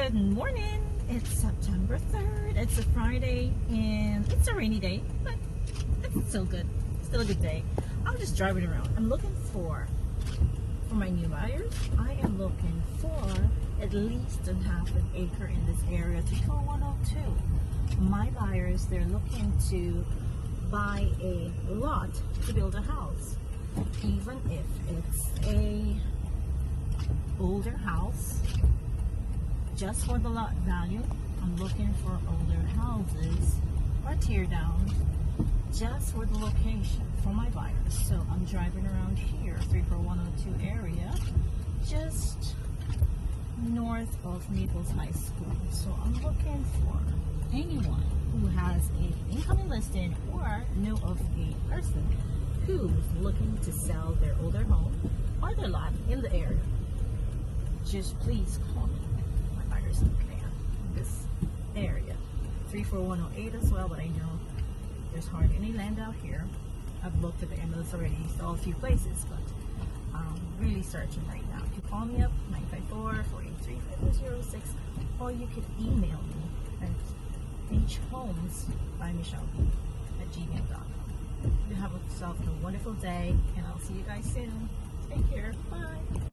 Good morning. It's September 3rd. It's a Friday and it's a rainy day, but it's still good. Still a good day. I'm just driving around. I'm looking for my new buyers. I am looking for at least a half an acre in this area, 34102. My buyers, they're looking to buy a lot to build a house. Even if it's a older house, just for the lot value. I'm looking for older houses or tear down just for the location for my buyers. So I'm driving around here, 34102 area, just north of Naples High School. So I'm looking for anyone who has an incoming listing or know of a person who's looking to sell their older home or their lot in the area. Just please call me. My buyers in this area. 34108 as well, but I know there's hardly any land out here. I've looked at the MLS already, saw a few places, but I'm really searching right now. You can call me up, 954-483-5006, or you could email me at hhomes@gmail.com. You have yourself a wonderful day, and I'll see you guys soon. Take care. Bye.